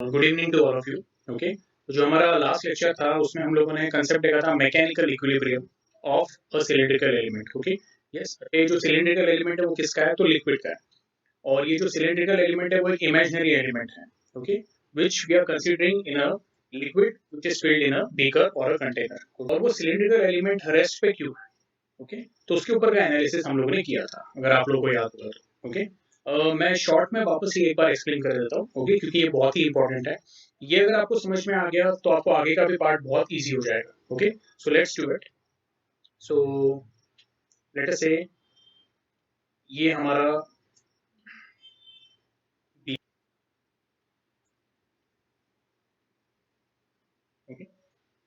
Good evening to all of you. Okay, तो जो हमारा लास्ट लेक्चर था उसमें हम लोगों ने कंसेप्ट देखा था mechanical equilibrium of a cylindrical element. Okay, yes, ये जो सिलिंड्रिकल एलिमेंट है वो किसका है, तो लिक्विड का है। और ये जो सिलिंड्रिकल एलिमेंट है वो एक इमेजिनरी एलिमेंट है। Okay, which we are considering in a liquid which is filled in a beaker और अ कंटेनर। और वो सिलिंड्रिकल एलिमेंट रेस्ट पे क्यों है? ओके, तो उसके ऊपर का एनालिसिस हम लोगों ने किया था, अगर आप लोगों को याद होगा तो। ओके, मैं शॉर्ट में वापस ही एक बार एक्सप्लेन कर देता हूँ। ओके, क्योंकि ये बहुत ही इंपॉर्टेंट है। ये अगर आपको समझ में आ गया तो आपको आगे का भी पार्ट बहुत इजी हो जाएगा। Okay, so let's do it. So let us से ये हमारा okay,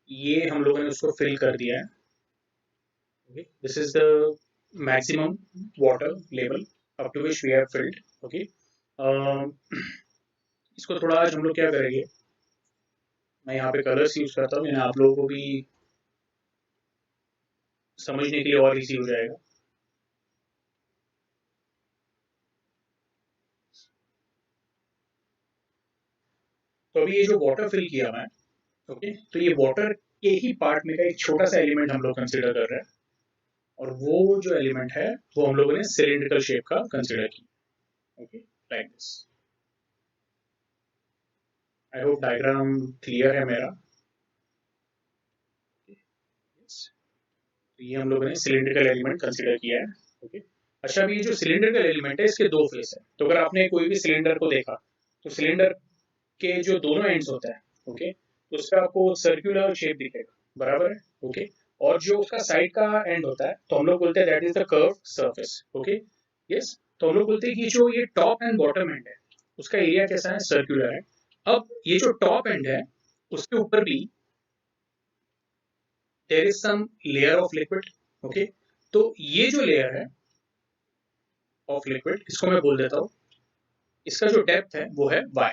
ये हम लोगों ने उसको फिल कर दिया है। Okay, this is the maximum water level up to which we have filled. Okay, इसको थोड़ा आज हम लोग क्या करेंगे, मैं यहाँ पे कलर्स यूज करता हूँ, आप लोगों को भी समझने के लिए और इजी हो जाएगा। तो अभी ये जो वाटर फिल किया मैं, ओके, तो ये वाटर के ही पार्ट में का एक छोटा सा एलिमेंट हम लोग कंसिडर कर रहे हैं। और वो जो एलिमेंट है वो हम लोगों ने सिलिंड्रिकल शेप का कंसिडर किया। Okay, like this. I hope diagram clear है मेरा। yes. तो ये हम लोगों ने सिलिंड्रिकल एलिमेंट कंसिडर किया है। ओके, अच्छा, अभी ये जो सिलिंड्रिकल एलिमेंट है इसके दो फेस है। तो अगर आपने कोई भी सिलेंडर को देखा तो सिलेंडर के जो दोनों एंड्स होता है, ओके, तो उसका आपको सर्कुलर शेप दिखेगा, बराबर है। ओके, और जो उसका साइड का एंड होता है तो हम लोग बोलते हैं that is the curve surface. Okay, yes, तो हम लोग बोलते हैं कि जो ये टॉप एंड बॉटम एंड है उसका एरिया कैसा है, सर्कुलर है। अब ये जो टॉप एंड है उसके ऊपर भी there is some layer of liquid. Okay, तो ये जो लेयर है ऑफ लिक्विड इसको मैं बोल देता हूँ, इसका जो डेप्थ है वो है y।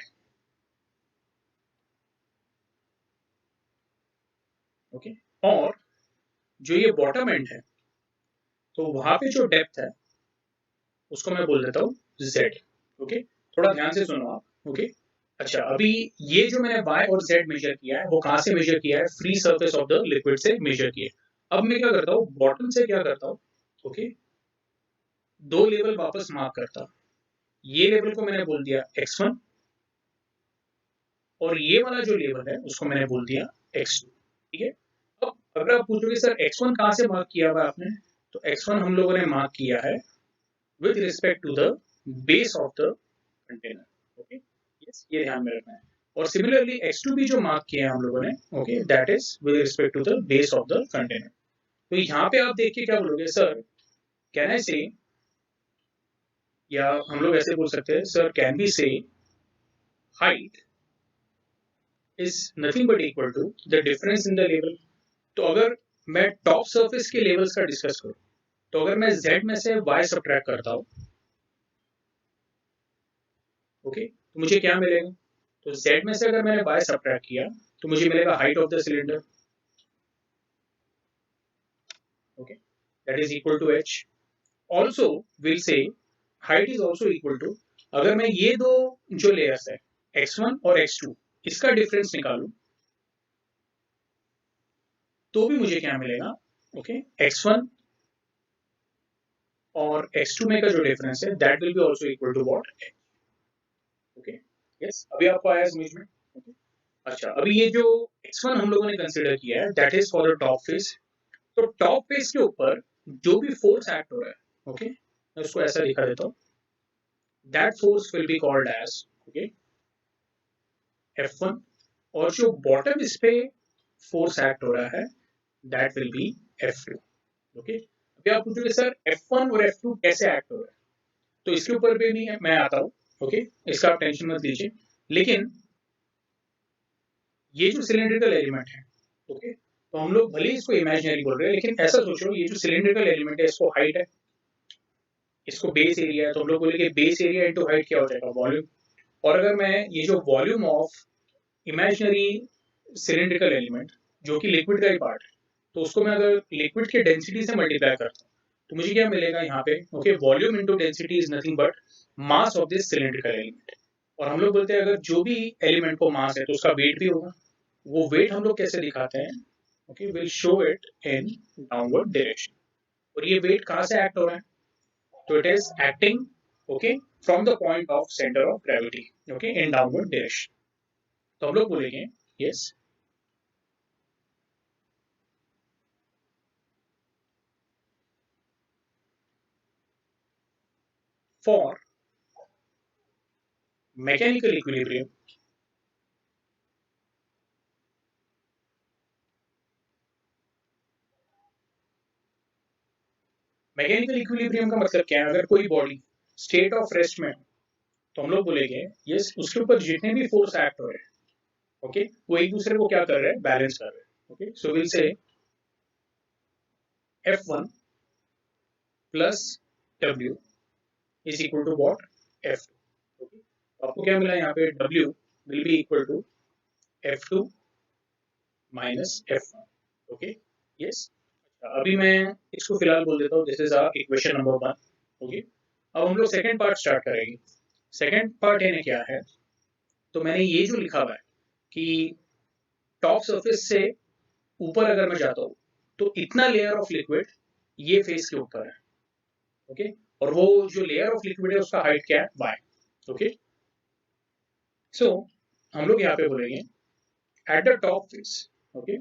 ओके, और जो ये बॉटम एंड है तो वहां पे जो डेप्थ है उसको मैं बोल देता हूँ z। ओके, थोड़ा ध्यान से सुनो आप। ओके, अच्छा, अभी ये जो मैंने y और z मेजर किया है वो कहाँ से मेजर किया है, free surface of the liquid से मेजर किया है। अब मैं क्या करता हूँ, बॉटम से क्या करता हूँ, ओके, दो लेवल वापस मार्क करता हूँ। ये लेवल को मैंने बोल दिया x1 और ये वाला जो लेवल है उसको मैंने बोल दिया x2। ठीक है, अब अगर आप पूछोगे सर x1 कहाँ से मार्क किया हुआ आपने, तो x1 हम लोगों ने मार्क किया है with respect to the base of the container। Okay, yes, ये ध्यान में रखना है। और सिमिलरली x2 भी जो मार्क किया है हम लोगों ने, okay, that is with respect to the base of the container। तो यहाँ पे आप देख के क्या बोलोगे, सर कैन आई से, या हम लोग ऐसे बोल सकते हैं, sir can be say height is nothing but equal to the difference in the level. तो अगर मैं टॉप सरफेस के लेवल्स का डिस्कस करूं तो अगर मैं z में से y सब्ट्रैक्ट करता हूं, ओके, तो मुझे क्या मिलेगा, तो z में से अगर मैंने y सब्ट्रैक्ट किया तो मुझे मिलेगा height of the cylinder. Okay, that is equal to h। Also will say height is also equal to, अगर मैं ये दो जो लेयर्स है x1 और x2 इसका डिफरेंस निकालूं तो भी मुझे क्या मिलेगा, ओके, x1 और x2 में का जो डिफरेंस है that will be also equal to what. Okay, yes, अभी आपको आया समझ में। ओके, अच्छा, अभी ये जो x1 हम लोगों ने कंसीडर किया है that is for the top face. तो टॉप फेस के ऊपर जो भी फोर्स एक्ट हो रहा है, ओके, मैं उसको ऐसा दिखा देता हूँ, that force will be called as, okay, F1। और जो बॉटम इस पे फोर्स एक्ट हो रहा है that will B F2। Okay, अभी आप पूछोगे सर F1 और F2 कैसे एक्ट हो रहा है, तो इसके ऊपर भी नहीं मैं आता हूँ। ओके, इसका आप टेंशन मत लीजिए। लेकिन ये जो सिलिंड्रिकल एलिमेंट है, ओके, तो हम लोग भले इसको इमेजिनरी बोल रहे हैं लेकिन ऐसा सोचो, ये जो सिलिंड्रिकल एलिमेंट है इसको हाइट है, इसको बेस एरिया है, तो हम लोग बोलेंगे बेस एरिया इनटू हाइट क्या हो जाएगा, वॉल्यूम। और अगर मैं ये जो volume of imaginary cylindrical element जो कि लिक्विड का ही पार्ट है, तो उसको मैं अगर लिक्विड के डेंसिटी से मल्टीप्लाई करता हूँ तो मुझे क्या मिलेगा यहाँ पे, okay, volume into density is nothing but mass of this cylindrical element. और हम लोग बोलते हैं अगर जो भी एलिमेंट को मास है तो उसका वेट भी होगा। वो वेट हम लोग कैसे दिखाते हैं? Okay, will show it in downward direction. और ये वेट कहाँ से एक्ट हो रहा है? तो it is acting okay from the point of centre of gravity okay in downward direction. तो हम लोग बोलेंगे yes for mechanical equilibrium mechanical equilibrium का मतलब क्या है? अगर कोई बॉडी स्टेट ऑफ रेस्ट में तो हम लोग बोलेंगे यस उसके ऊपर जितने भी फोर्स एक्ट हो रहे हैं ओके वो एक दूसरे को क्या कर रहे हैं? बैलेंस कर रहे हैं। Okay so will say F1 plus W is equal to what? F2। Okay आपको क्या मिला यहाँ पे? W will be equal to F2 minus F1। Okay yes अभी मैं इसको फिलहाल बोल देता हूँ this is our equation number 1। Okay अब हम लोग सेकंड पार्ट स्टार्ट करेंगे। सेकंड पार्ट है क्या है? तो मैंने ये जो लिखा हुआ है कि टॉप सरफेस से ऊपर अगर मैं जाता हूँ तो इतना लेयर ऑफ लिक्विड ये फेस के ऊपर है। ओके और वो जो लेयर ऑफ लिक्विड है उसका हाइट क्या है? y। ओके सो हम लोग यहाँ पे बोलेंगे at the top face okay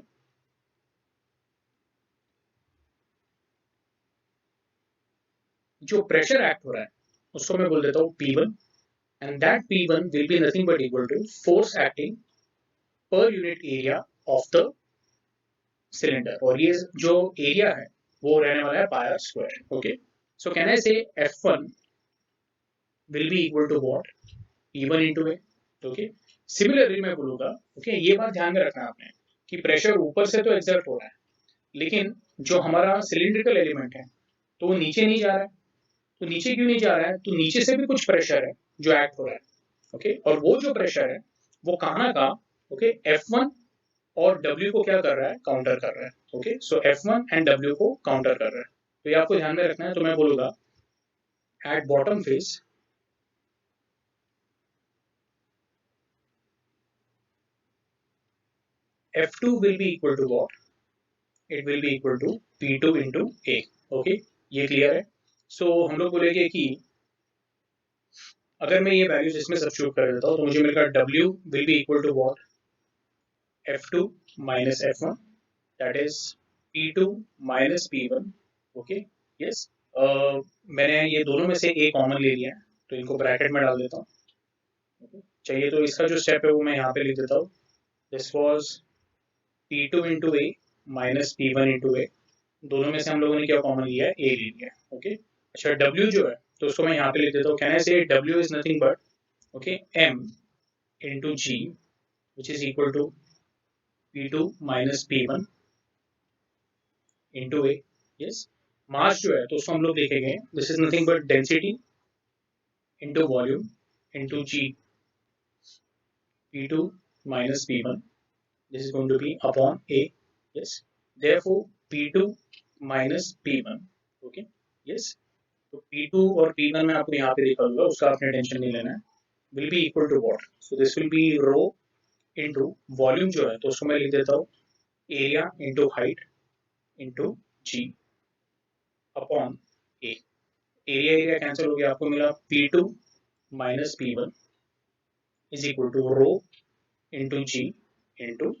जो प्रेशर एक्ट हो रहा है उसको मैं बोल देता हूँ P1 and that P1 will be nothing but equal to force acting per unit area of the cylinder. और ये जो एरिया है वो रहने वाला है pi r square. Okay so can I say F1 will be equal to what? E1 into A। Okay similarly मैं बोलूंगा ओके ये बात ध्यान में रखना आपने कि प्रेशर ऊपर से तो एक्सर्ट हो रहा है लेकिन जो हमारा सिलिंड्रिकल एलिमेंट है तो वो नीचे नहीं जा रहा है। तो नीचे क्यों नहीं जा रहा है? तो नीचे से भी कुछ प्रेशर है जो एक्ट हो रहा है। ओके और वो जो प्रेशर है वो कहाँ का? ओके F1 और W को क्या कर रहा है? काउंटर कर रहा है। Okay so F1 and W को काउंटर कर रहा है। तो ये आपको ध्यान में रखना है। तो मैं बोलूंगा at bottom face F2 will be equal to what? It will be equal to P2 into A। Okay ये क्लियर है? सो हम लोग बोलेंगे कि अगर मैं ये वैल्यूज इसमें सब्स्टिट्यूट कर देता हूँ तो मुझे मिलेगा W will be equal to what? F2 minus F1 that is P2 minus P1। Okay yes मैंने ये दोनों में से A कॉमन ले लिया है तो इनको ब्रैकेट में डाल देता हूँ। okay? चाहिए तो इसका जो स्टेप है वो मैं यहाँ पे लिख देता हूँ। This was P2 into A minus P1 into A। दोनों में से हम लोगों ने क्या कॉमन लिया है? A ले लिया है। ओके अच्छा W जो है तो उसको मैं यहाँ पे लिख देता हूँ। कैन आई से W is nothing but okay M into G which is equal to P2 minus P1 into A। yes मास जो है तो उसको हम लोग लिखेंगे this is nothing but density into volume into G P2 minus P1 this is going to be upon A। yes therefore P2 minus P1 okay yes तो P2 और P1 मैं आपको यहाँ पे दिखा दूंगा उसका आपने टेंशन नहीं लेना है। Will be equal to what? So this will be rho into volume जो है तो उसको मैं लिख देता हूँ area into height into g upon A. Area area cancel हो गया आपको मिला P2 minus P1 is equal to rho into g into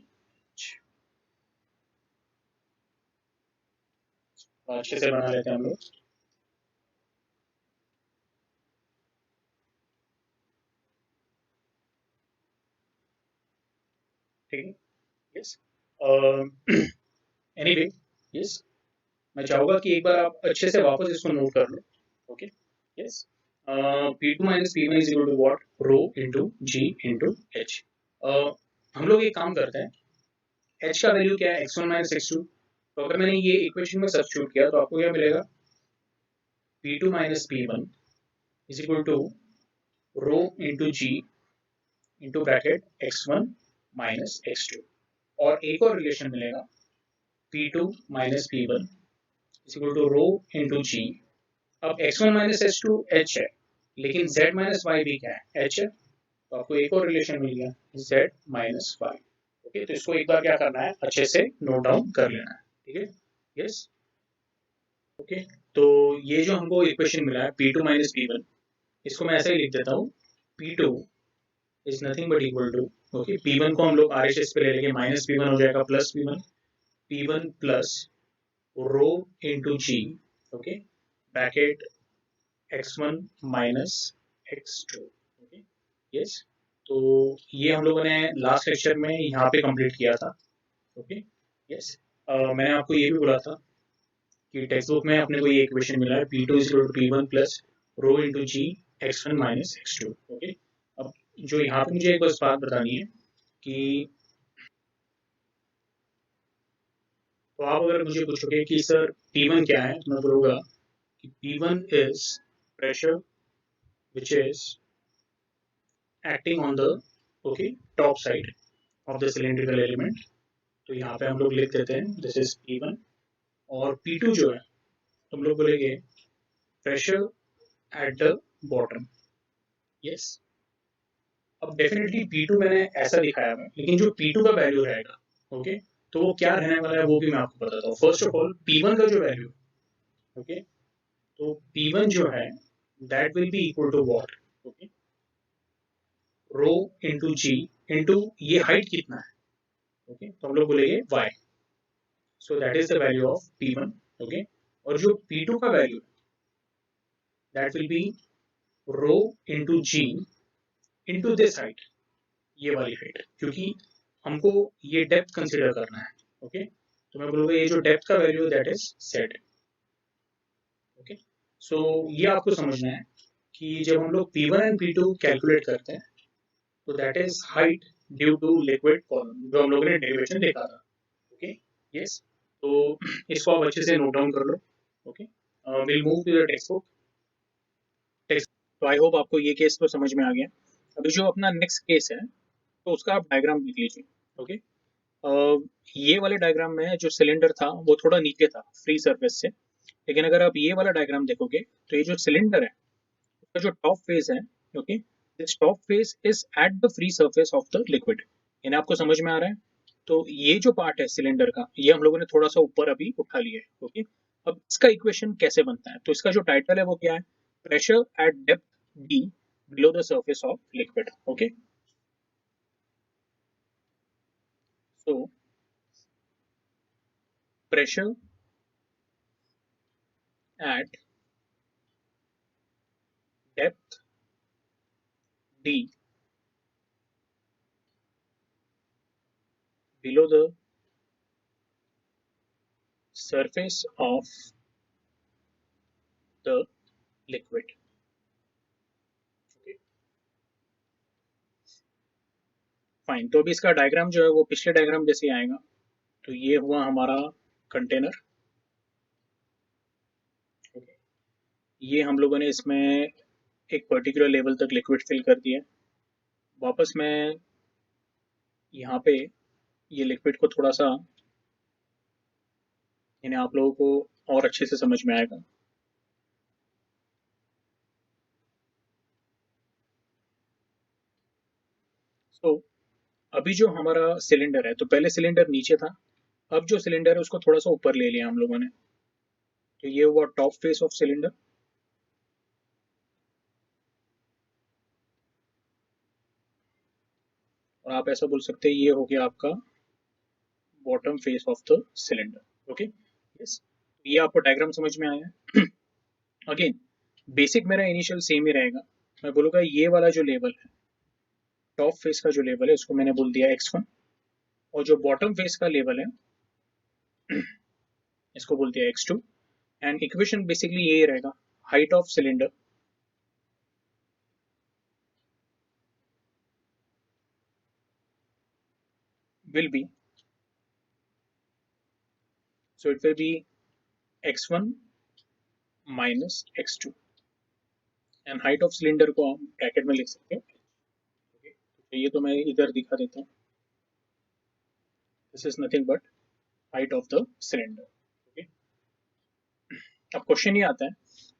अच्छे से बना लेते हैं हम लोग। ठीक है यस एनीवे यस मैं चाहूंगा कि एक बार आप अच्छे से वापस इसको नोट कर लो। Okay yes P2 minus P1 is equal to what? Rho into G into H। हम लोग एक काम करते हैं H का वैल्यू क्या है? x1 minus x2। तो अगर मैंने ये इक्वेशन में सब्स्टिट्यूट किया तो आपको क्या मिलेगा? P2 minus P1 is equal to rho into G into bracket x1 minus x2। और एक और रिलेशन मिलेगा P2 minus P1 is equal to rho into G। अब x1 माइनस x2 h है लेकिन z माइनस y भी क्या है? h है। तो आपको एक और रिलेशन मिल गया z माइनस वाई। ओके, तो इसको एक बार क्या करना है, अच्छे से नोट डाउन कर लेना है, ठीक है। Yes, okay. तो ये जो हमको इक्वेशन मिला है P2 माइनस P1, इसको मैं ऐसे ही लिख देता हूँ, P2 is nothing but equal to, okay, P1 को हम लोग RHS पे ले लेंगे, माइनस P1 हो जाएगा plus P1, P1 plus rho into G, okay, bracket x1 minus x2, okay. Yes, तो ये हम लोगों ने लास्ट लेक्चर में यहाँ पे कंप्लीट किया था, ओके। यस, मैंने आपको ये भी बोला था कि टेक्स्ट बुक में अपने को ये इक्वेशन मिला है P2 is equal to P1 plus rho into g x1 minus x2, okay. अब जो यहाँ पे मुझे एक बस बात बतानी है कि, तो आप अगर मुझे पूछोगे कि सर P1 क्या है, तो मैं बोलूँगा कि P1 is pressure which is acting on the, okay, top side of the cylindrical element। तो यहाँ पे हम लोग लिख देते हैं दिस इज P1, और P2 जो है तो हम लोग बोलेंगे pressure at the bottom. Yes, अब डेफिनेटली P2 मैंने ऐसा दिखाया है, लेकिन जो P2 का वैल्यू रहेगा, ओके, तो वो क्या रहने वाला है वो भी मैं आपको बताता हूँ। फर्स्ट ऑफ ऑल P1 का जो वैल्यू, ओके, तो P1 जो है that will be equal to what, okay, rho into ji into ये हाइट कितना है, ओके, तो हम लोग बोलेंगे y, so that is the value of P1, okay. और जो P2 का value that will be rho into ji into this height, ये वाली हाइट, क्योंकि हमको ये डेप्थ कंसिडर करना है, ओके। तो मैं बोलूँगा ये जो डेप्थ का वैल्यू है दैट इज सेट, ओके। सो ये आपको समझना है कि जब हम लोग P1 एंड P2 कैलकुलेट करते हैं तो that is height due to liquid column, जो हम लोगों ने डेरिवेशन देखा था, ओके। यस, तो इसको आप अच्छे से नोट डाउन कर लो, okay. Will move to the textbook. Text, तो आई होप आपको ये केस तो समझ में आ गया। अभी जो अपना नेक्स्ट केस है तो उसका आप डायग्राम देख लीजिए, ओके। ये वाले डायग्राम में जो सिलेंडर था वो थोड़ा नीचे था फ्री सरफेस से, लेकिन अगर आप ये वाला डायग्राम देखोगे तो ये जो सिलेंडर है उसका जो टॉप फेस है, okay, this top face is at the free surface of the liquid. यानी आपको समझ में आ रहा है। तो ये जो पार्ट है सिलेंडर का ये हम लोगों ने थोड़ा सा ऊपर अभी उठा लिया है, ओके। अब इसका इक्वेशन कैसे बनता है, तो इसका जो टाइटल है वो क्या है, pressure at depth D below the surface of liquid, okay. So pressure at depth d below the surface of the liquid, okay, fine. तो अभी इसका डायग्राम जो है वो पिछले डायग्राम जैसे ही आएगा। तो ये हुआ हमारा कंटेनर, okay। ये हम लोगों ने इसमें एक पर्टिकुलर लेवल तक लिक्विड फिल कर दिया। वापस मैं यहाँ पे ये लिक्विड को थोड़ा सा, यानी आप लोगों को और अच्छे से समझ में आएगा। तो अभी जो हमारा सिलेंडर है, तो पहले सिलेंडर नीचे था, अब जो सिलेंडर है उसको थोड़ा सा ऊपर ले लिया हम लोगों ने। तो ये हुआ टॉप फेस ऑफ सिलेंडर, और आप ऐसा बोल सकते हैं ये हो गया आपका bottom face of the cylinder, okay. Yes, ये आपको डायग्राम समझ में आया। अगेन बेसिक मेरा इनिशियल सेम ही रहेगा। मैं बोलूँगा ये वाला जो लेवल है, टॉप फेस का जो लेवल है उसको मैंने बोल दिया x1, और जो बॉटम फेस का लेवल है इसको बोल दिया x2। एंड इक्वेशन बेसिकली यही रहेगा, height of cylinder will be, so it will be x1 minus x2, and height of cylinder को हम ब्रैकेट में लिख सकते हैं, okay? तो ये तो मैं इधर दिखा देता हूँ, this is nothing but height of the cylinder, okay. अब क्वेश्चन ये आता है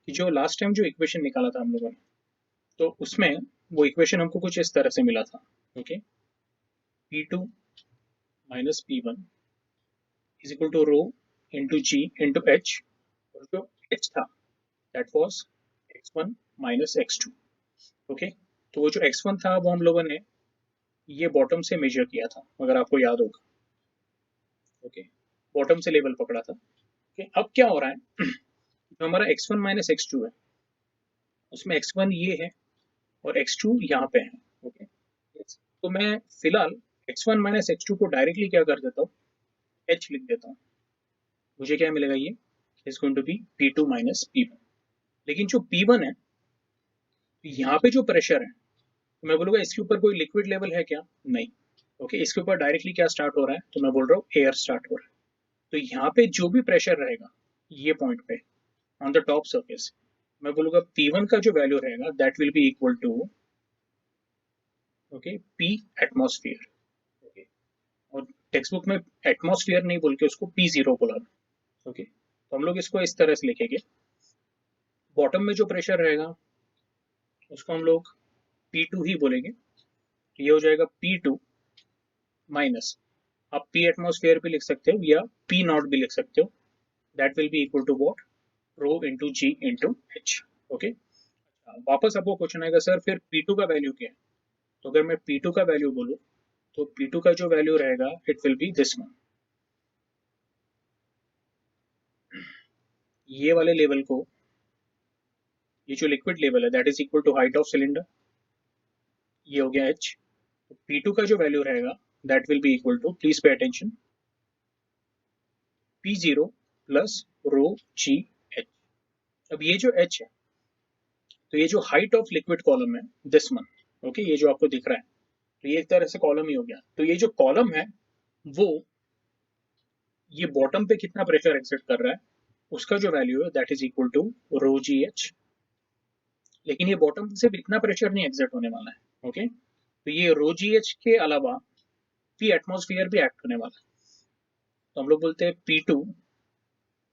कि जो लास्ट टाइम जो इक्वेशन निकाला था हम लोगों ने, तो उसमें वो इक्वेशन हमको कुछ इस तरह से मिला था, okay, P2 minus P1 is equal to rho into ji into h, और जो एच था that was x1 minus x2, okay. तो वो जो x1 था वो हम लोगों ने ये बॉटम से मेजर किया था, अगर आपको याद होगा, ओके, बॉटम से लेवल पकड़ा था, ओके। अब क्या हो रहा है जो हमारा x1 माइनस x2 है उसमें x1 ये है और x2 यहाँ पे है, ओके। तो मैं फिलहाल x1 माइनस x2 को डायरेक्टली क्या कर देता हूँ, h लिख देता हूँ। मुझे क्या मिलेगा, ये is going to be P2 minus P1। लेकिन जो P1 है, यहाँ पे जो प्रेशर है, तो मैं बोलूँगा इसके ऊपर कोई लिक्विड लेवल है क्या, नहीं, ओके। इसके ऊपर डायरेक्टली क्या स्टार्ट हो रहा है, तो मैं बोल रहा हूँ एयर स्टार्ट हो रहा है। तो यहाँ पे जो भी प्रेशर रहेगा ये पॉइंट पे ऑन द टॉप सरफेस, मैं बोलूँगा P1 का जो वैल्यू रहेगा that will be equal to, okay, P atmosphere, okay. और टेक्स्ट बुक में एटमॉस्फेयर नहीं बोल के उसको P0 बोला, ओके। तो हम लोग इसको इस तरह से लिखेंगे, बॉटम में जो प्रेशर रहेगा उसको हम लोग P2 ही बोलेंगे, तो ये हो जाएगा P2 माइनस, आप P एटमॉस्फेयर भी लिख सकते हो या P नॉट भी लिख सकते हो, that will be equal to what, rho into ji into H, okay. वापस आपको क्वेश्चन आएगा सर फिर P2 का वैल्यू क्या है, तो अगर मैं P2 का वैल्यू बोलूँ तो P2 का जो वैल्यू रहेगा it will be this one, ये वाले लेवल को, ये जो लिक्विड लेवल है that is equal to height of cylinder, ये हो गया h। तो P2 का जो वैल्यू रहेगा that will be equal to, please pay attention, P0 plus rho g h. अब ये जो h है, तो ये जो हाइट ऑफ लिक्विड कॉलम है दिस वन, ओके, ये जो आपको दिख रहा है, तो ये एक तरह से कॉलम ही हो गया। तो ये जो कॉलम है वो ये बॉटम पे कितना प्रेशर एक्सर्ट कर रहा है उसका जो वैल्यू है that is equal to rho g h. लेकिन ये बॉटम से इतना प्रेशर नहीं एक्सर्ट होने वाला है, ओके। तो ये रो जी एच के अलावा पी एटमॉस्फेयर भी एक्ट होने वाला है। तो हम लोग बोलते हैं P2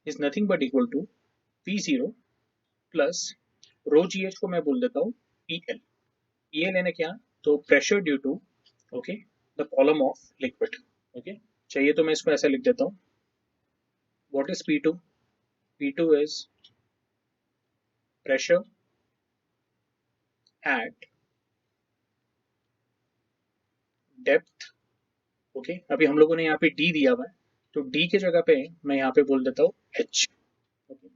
is nothing but equal to P0 plus rho g h को मैं बोल देता हूँ PL। PL यानी क्या, तो pressure due to, okay, the column of liquid, okay. चाहिए तो मैं इसको ऐसा लिख देता हूँ, what is P2, P2 is pressure at depth, okay. अभी हम लोगों ने यहाँ पे D दिया हुआ है, तो D के जगह पे मैं यहाँ पे बोल देता हूँ H, okay.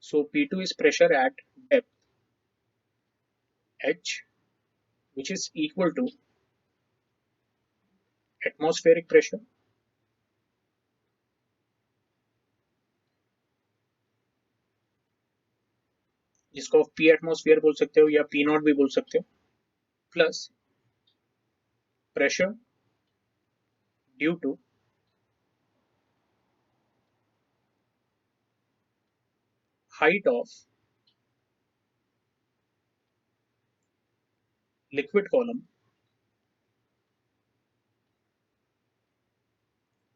So P2 is pressure at depth H which is equal to atmospheric pressure जिसको आप P एटमॉस्फेयर बोल सकते हो या P नॉट भी बोल सकते हो, plus pressure due to height of liquid column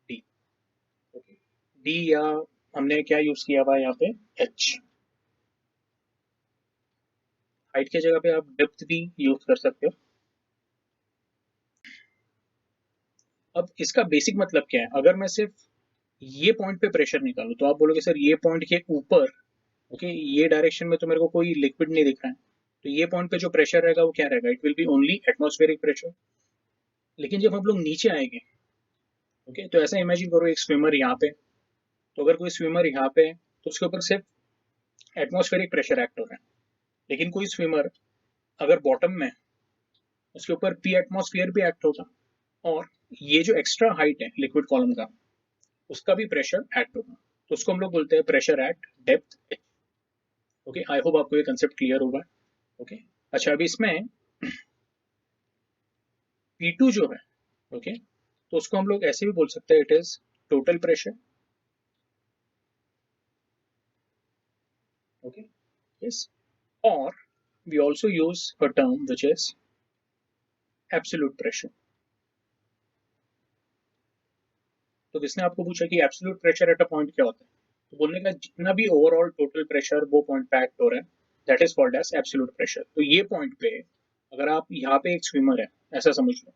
D, okay. D या हमने क्या यूज किया हुआ है यहाँ पे H, हाइट की जगह पे आप डेप्थ भी यूज कर सकते हो। अब इसका बेसिक मतलब क्या है, अगर मैं सिर्फ ये पॉइंट पे प्रेशर निकालूं तो आप बोलोगे सर ये पॉइंट के ऊपर, ओके, ये डायरेक्शन में तो मेरे को कोई लिक्विड नहीं दिख रहा है, तो ये पॉइंट पे जो प्रेशर रहेगा वो क्या रहेगा, it will B only atmospheric pressure. लेकिन जब हम लोग नीचे आएंगे, ओके, तो ऐसा इमेजिन करो एक स्विमर यहाँ पे, तो अगर कोई स्विमर यहाँ पे है तो उसके ऊपर सिर्फ एटमॉस्फेरिक प्रेशर एक्ट हो रहा है। लेकिन कोई स्विमर अगर बॉटम में, उसके ऊपर पी एटमॉस्फेयर भी एक्ट होगा, और ये जो एक्स्ट्रा हाइट है लिक्विड कॉलम का उसका भी प्रेशर एक्ट होगा, तो उसको हम लोग बोलते हैं pressure at depth, okay. I hope आपको ये कंसेप्ट क्लियर होगा, ओके। अच्छा, अभी इसमें P2 जो है, ओके, तो उसको हम लोग ऐसे भी बोल सकते हैं, it is total pressure, okay, yes. और we also use a term which is absolute pressure। तो किसने आपको पूछा कि absolute pressure at a point क्या होता है, तो बोलने का जितना भी ओवरऑल टोटल प्रेशर वो पॉइंट पे एक्ट हो रहा है that is called as absolute pressure. तो ये पॉइंट पे अगर आप यहाँ पे एक स्विमर है ऐसा समझ लो,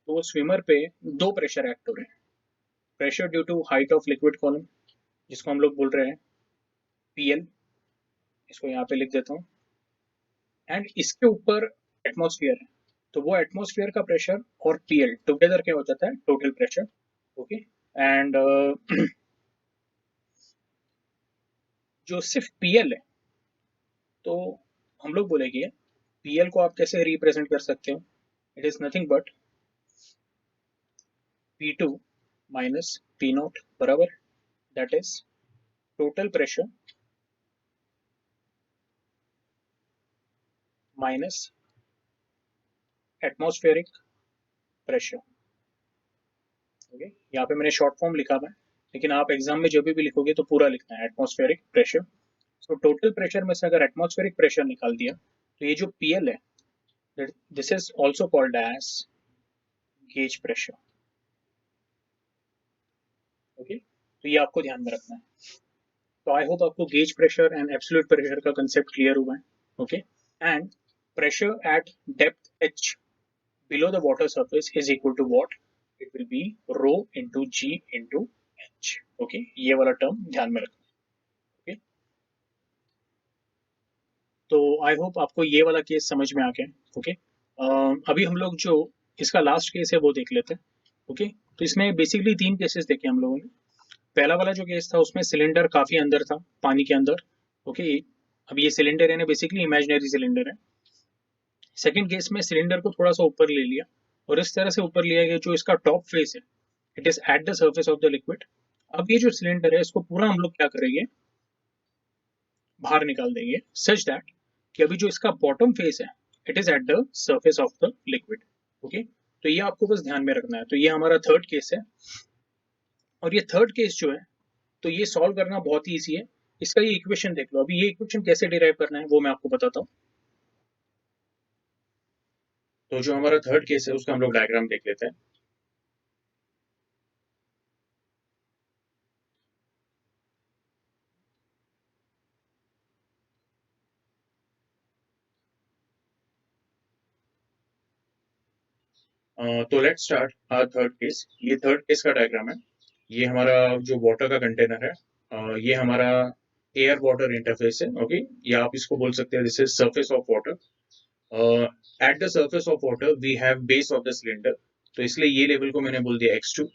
तो स्विमर पे दो प्रेशर एक्ट हो रहे हैं। Pressure due to height of liquid column, जिसको हम लोग बोल रहे हैं पीएल, इसको यहाँ पे लिख देता हूँ, एंड इसके ऊपर एटमॉस्फेयर है, तो वो एटमॉस्फेयर का प्रेशर और पीएल टुगेदर क्या हो जाता है, टोटल प्रेशर। ओके, एंड जो सिर्फ पीएल है, तो हम लोग बोलेंगे पीएल को आप कैसे रिप्रेजेंट कर सकते हो, it is nothing but P2 minus P naught बराबर, that is total pressure minus atmospheric pressure. Okay, यहाँ पे मैंने शॉर्ट फॉर्म लिखा हुआ है, लेकिन आप एग्जाम में जब भी लिखोगे तो पूरा लिखना है, atmospheric pressure. So total pressure में से अगर एटमॉस्फेरिक प्रेशर निकाल दिया, तो ये जो पीएल है, this is also called as gauge pressure. Okay, तो ये आपको ध्यान में रखना है। तो आई होप आपको gauge pressure and absolute pressure का कंसेप्ट क्लियर हुआ है। Okay, and pressure at depth h below the water surface is equal to what? It will be rho into g into h. Okay, ये वाला term ध्यान में रखना। Okay, तो I hope आपको ये वाला केस समझ में आ गया। ओके, अभी हम लोग जो इसका लास्ट केस है वो देख लेते हैं। ओके, तो इसमें बेसिकली तीन केसेस देखे हम लोगों ने। पहला वाला जो केस था उसमें सिलेंडर काफी अंदर था, पानी के अंदर। ओके, अब ये सिलेंडर है ना, बेसिकली इमेजिनरी सिलेंडर है। सेकंड केस में सिलेंडर को थोड़ा सा ऊपर ले लिया, और इस तरह से ऊपर लिया गया जो इसका टॉप फेस है, it is at the surface of the liquid. अब ये जो सिलेंडर है इसको पूरा हम लोग क्या करेंगे, बाहर निकाल देंगे, सच दैट कि अभी जो इसका बॉटम फेस है, it is at the surface of the liquid. Okay, तो ये आपको बस ध्यान में रखना है। तो ये हमारा थर्ड केस है, और ये थर्ड केस जो है, तो ये सॉल्व करना बहुत ही ईजी है। इसका ये इक्वेशन देख लो। अभी ये इक्वेशन कैसे डिराइव करना है वो मैं आपको बताता हूँ। तो जो हमारा थर्ड केस है उसका हम लोग डायग्राम देख लेते हैं। तो let's start our third case. ये थर्ड केस का डायग्राम है। ये हमारा जो वाटर का कंटेनर है, ये हमारा एयर वाटर इंटरफेस है। ओके, या आप इसको बोल सकते हैं this is surface of water. At the surface of water we have base of the cylinder, तो इसलिए ये लेवल को मैंने बोल दिया x2,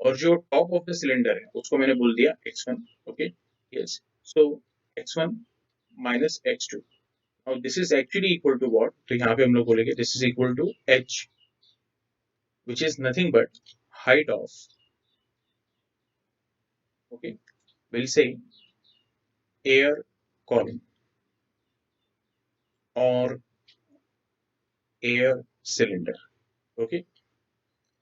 और जो टॉप ऑफ द सिलेंडर है उसको मैंने बोल दिया x1। ओके, यस, सो x1 माइनस x2, और this is actually equal to what, तो यहाँ पे हम लोग बोलेंगे this is equal to h, which is nothing but height of, okay, we'll say air column or air cylinder। okay,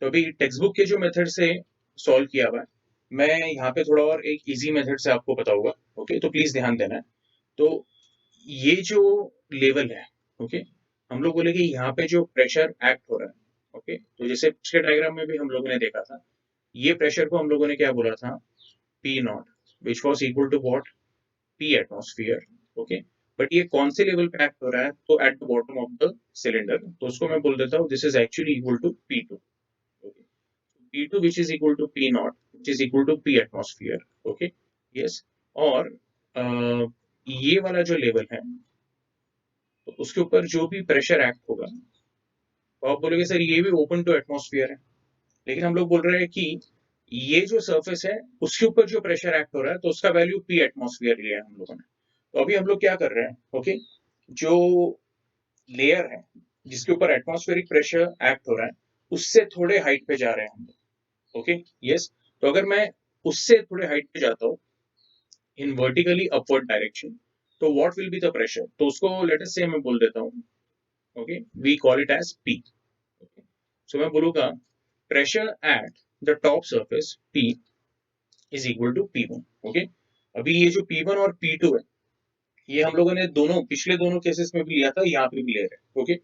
तो अभी text book के जो मेथड से सॉल्व किया हुआ है, मैं यहाँ पे थोड़ा और एक इजी मेथड से आपको बताऊंगा। ओके, तो प्लीज ध्यान देना है। तो ये जो लेवल है, ओके, हम लोग बोलेंगे यहाँ पे जो प्रेशर एक्ट हो रहा है, ओके, तो जैसे पिछले डायग्राम में भी हम लोगों ने देखा था, ये प्रेशर को हम लोगों ने क्या बोला था, P naught, which was equal to what, P atmosphere. Okay, but ये कौन से लेवल पे एक्ट हो रहा है, तो at the bottom of the cylinder, तो उसको मैं बोल देता हूँ this is actually equal to P2। Okay, P2 which is equal to P naught which is equal to P atmosphere। Okay, yes, और ये वाला जो लेवल है, तो उसके ऊपर जो भी प्रेशर एक्ट होगा, तो आप बोलोगे सर ये भी ओपन टू एटमॉस्फेयर है, लेकिन हम लोग बोल रहे हैं कि ये जो सरफेस है उसके ऊपर जो प्रेशर एक्ट हो रहा है, तो उसका वैल्यू P एटमॉस्फेयर लिया है हम लोगों ने। तो अभी हम लोग क्या कर रहे हैं, ओके, जो लेयर है जिसके ऊपर एटमॉस्फेरिक प्रेशर एक्ट हो रहा है, उससे थोड़े हाइट पे जा रहे हैं हम लोग। ओके, यस, तो अगर मैं उससे थोड़े हाइट पे जाता हूँ इन वर्टिकली अपवर्ड डायरेक्शन, तो what will be the pressure, तो उसको लेट अस से मैं बोल देता हूँ, okay, we call it as P। Okay, so मैं बोलूंगा pressure at the top surface P is equal to P1। Okay, अभी ये जो P1 और P2 है, ये हम लोगों ने दोनों पिछले दोनों केसेस में भी लिया था, यहाँ पे भी ले रहे हैं। ओके,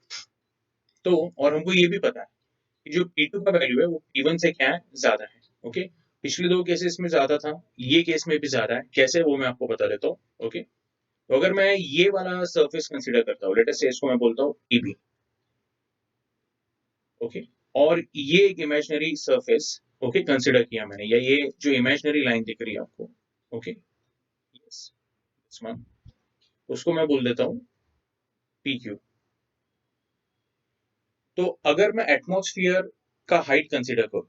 तो और हमको ये भी पता है कि जो P2 का वैल्यू है वो P1 से क्या है, ज्यादा है। ओके, पिछले दो केसेस में ज्यादा था, ये केस में भी ज्यादा है, कैसे वो मैं आपको बता देता हूँ। ओके, तो अगर मैं ये वाला सरफेस कंसीडर करता हूँ, लेट अस से इसको मैं बोलता हूँ EB। ओके, और ये एक इमेजिनरी सरफेस ओके कंसिडर किया मैंने, या ये जो इमेजिनरी लाइन दिख रही है आपको, ओके, यस, उसको मैं बोल देता हूँ पी क्यू। तो अगर मैं एटमॉस्फेयर का हाइट कंसिडर करूँ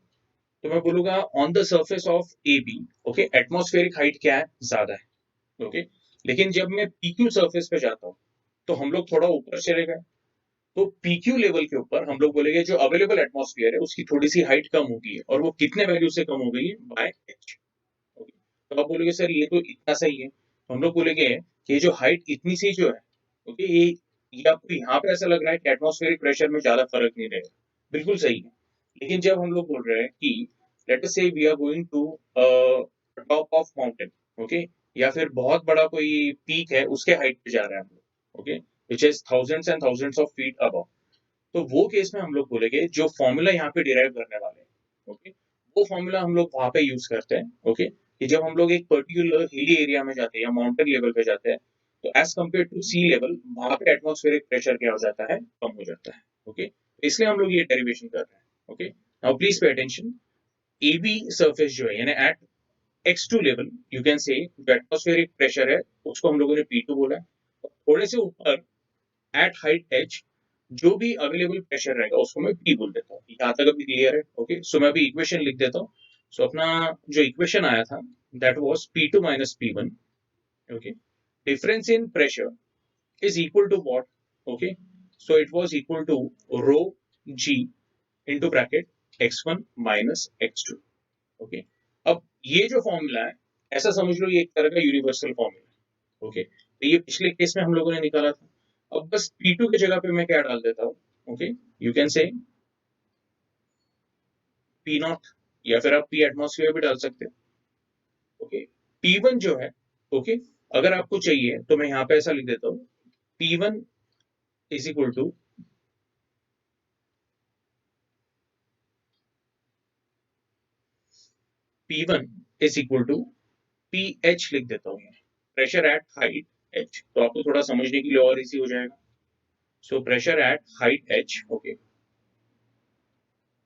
तो मैं बोलूंगा on the surface of A B, okay, atmospheric height क्या है, ज्यादा है, ओके। लेकिन जब मैं पीक्यू सरफेस पे जाता हूँ तो हम लोग थोड़ा ऊपर चले गए, तो पीक्यू लेवल के ऊपर हम लोग बोलेंगे जो अवेलेबल एटमॉस्फेयर है उसकी थोड़ी सी हाइट कम हो गई है, और वो कितने वैल्यू से कम हो गई है, बाय एच, ओके। तो आप बोलोगे सर ये तो इतना सही है, तो हम लोग बोलेंगे कि ये जो हाइट इतनी सी जो है, ओके, ये आपको यहाँ पे ऐसा लग रहा है कि एटमॉस्फेरिक प्रेशर में ज्यादा फर्क नहीं रहेगा, बिल्कुल सही है। लेकिन जब हम लोग बोल रहे हैं कि let us say we are going to top of mountain, okay, या फिर बहुत बड़ा कोई पीक है उसके हाइट पे जा रहे हैं हम लोग, okay, which is thousands and thousands of feet above, तो वो केस में हम लोग बोलेंगे जो फॉर्मूला यहाँ पे डिराइव करने वाले हैं, ओके, वो फॉर्मूला हम लोग वहां पे यूज करते हैं, ओके, कि जब हम लोग एक पर्टिकुलर हिली एरिया में जाते हैं या माउंटेन लेवल पे जाते हैं, तो as compare to sea level वहां पे एटमॉस्फेरिक प्रेशर क्या हो जाता है, कम हो जाता है, ओके, इसलिए हम लोग ये डेरिवेशन कर रहे हैं, okay. Now please pay attention, AB surface जो है यानी eight X2 level, you can say जो एटमॉस्फेरिक प्रेशर है उसको हम लोगों ने P2 बोला है, थोड़े से ऊपर एट हाइट H जो भी अवेलेबल प्रेशर रहेगा उसको मैं P बोल देता हूँ, यहाँ तक अभी क्लियर है, ओके। सो मैं अभी इक्वेशन लिख देता हूँ। सो अपना जो इक्वेशन आया था that was P2 minus P1, okay, difference in pressure is equal to what, okay, so it was equal to rho g into bracket x1 minus x2, okay। अब ये जो फॉर्मूला है ऐसा समझ लो ये एक तरह का यूनिवर्सल फॉर्मूला, ओके, तो ये पिछले केस में हम लोगों ने निकाला था। अब बस P2 की जगह पे मैं क्या डाल देता हूँ, okay, you can say P not, या फिर आप P एटमॉस्फेयर भी डाल सकते हो, ओके। P1 जो है, ओके, अगर आपको चाहिए तो मैं यहाँ पे ऐसा लिख देता हूँ, P1 is equal to P1 is equal to PH लिख देता हूँ, प्रेशर एट हाइट H, तो आपको थोड़ा समझने के लिए और इजी हो जाएगा। So pressure at height H, okay,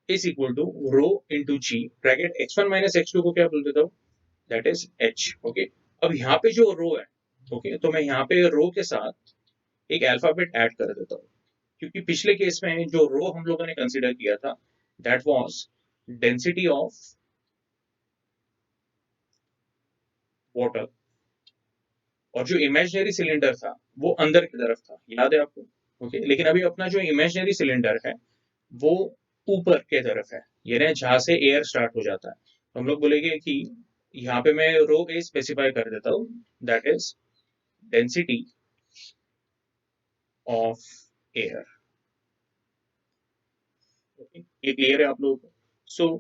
is equal to rho into g bracket x1 minus x2 को क्या बोल देता हूँ, दैट इज H, ओके। अब यहाँ पे जो रो है, ओके, तो मैं यहाँ पे रो के साथ एक अल्फाबेट ऐड कर देता हूँ, क्योंकि पिछले केस में जो रो हम लोगों ने कंसिडर किया था that was density of water, और जो इमेजिनरी सिलेंडर था वो अंदर की तरफ था, याद है आपको, ओके। लेकिन अभी अपना जो इमेजिनरी सिलेंडर है वो ऊपर के तरफ है, यानी जहां से एयर स्टार्ट हो जाता है, तो हम लोग बोलेंगे कि यहाँ पे मैं रो ए स्पेसिफाई कर देता हूँ, that is density of air, ये क्लियर है आप लोगों को। So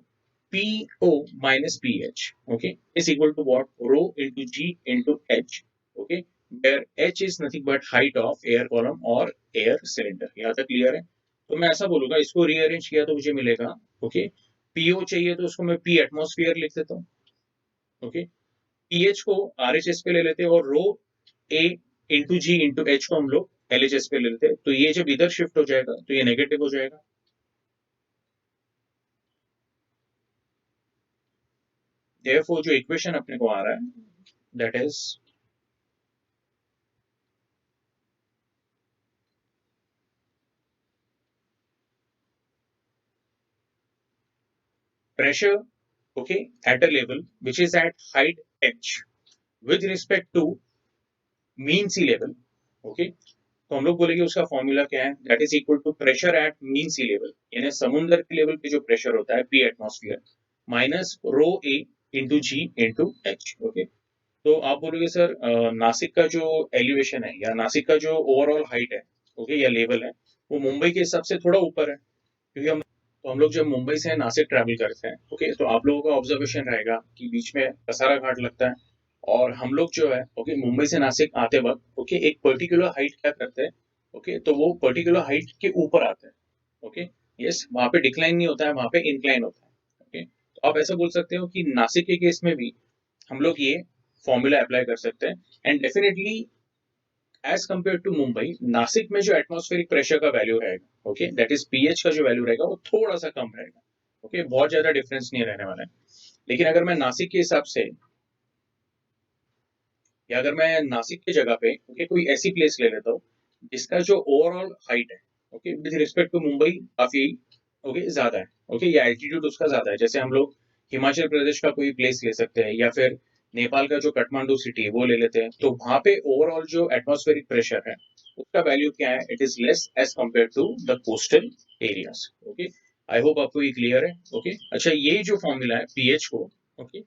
P O minus P H, okay, is equal to what, rho into ji into H, okay, where H is nothing but height of air column और air cylinder, यहाँ तक clear है। तो मैं ऐसा बोलूंगा, इसको रीअरेंज किया तो मुझे मिलेगा, ओके, पीओ चाहिए तो उसको मैं पी एटमॉस्फेयर लिख देता हूँ, ओके, पीएच को आरएचएस पे ले लेते हैं, और रो A into ji into H को हम लोग एलएचएस पे ले लेते हैं, तो ये जब इधर शिफ्ट हो जाएगा तो ये नेगेटिव हो जाएगा। therefore जो इक्वेशन अपने को आ रहा है that is pressure, okay, at a level which is at height h with respect to mean sea level, okay। तो हम लोग बोलेंगे उसका फॉर्मूला क्या है, that is equal to pressure at mean sea level, यानी समुद्र के लेवल पे जो प्रेशर होता है P atmosphere minus rho A into ji into H, okay. तो आप बोलोगे सर नासिक का जो एलिवेशन है या नासिक का जो ओवरऑल हाइट है, ओके, या लेवल है, वो मुंबई के हिसाब से थोड़ा ऊपर है, क्योंकि हम लोग जब मुंबई से नासिक ट्रैवल करते हैं, ओके, तो आप लोगों का ऑब्जर्वेशन रहेगा कि बीच में कसारा घाट लगता है, और हम लोग जो है, ओके, मुंबई से नासिक आते वक्त, ओके, एक पर्टिकुलर हाइट क्या करते हैं, ओके, तो वो पर्टिकुलर हाइट के ऊपर आते हैं, ओके, यस, वहां पे डिक्लाइन नहीं होता है, वहां पे इंक्लाइन होता है, ओके। तो आप ऐसा बोल सकते हो कि नासिक के केस में भी हम लोग ये फॉर्मूला अप्लाई कर सकते हैं, and definitely as compare to Mumbai, Nashik में जो एटमॉस्फेरिक प्रेशर का वैल्यू रहेगा, ओके, दैट इज पीएच का जो वैल्यू रहेगा वो थोड़ा सा कम रहेगा, ओके, बहुत ज्यादा डिफरेंस नहीं रहने वाला है। लेकिन अगर मैं नासिक के हिसाब से, या अगर मैं नासिक की जगह पे ओके कोई ऐसी प्लेस ले लेता हूँ जिसका जो ओवरऑल हाइट है okay with respect to Mumbai काफी ओके ज्यादा है, ओके, या एल्टीट्यूड उसका ज्यादा है, जैसे हम लोग हिमाचल प्रदेश का कोई प्लेस ले सकते हैं, या फिर नेपाल का जो काठमांडू सिटी है वो ले लेते हैं, तो वहां पे ओवरऑल जो एटमॉस्फेरिक प्रेशर है उसका वैल्यू क्या है, it is less as compare to the coastal areas, okay. I hope आपको ये क्लियर है, ओके। अच्छा, ये जो फॉर्मूला है पीएच को, ओके,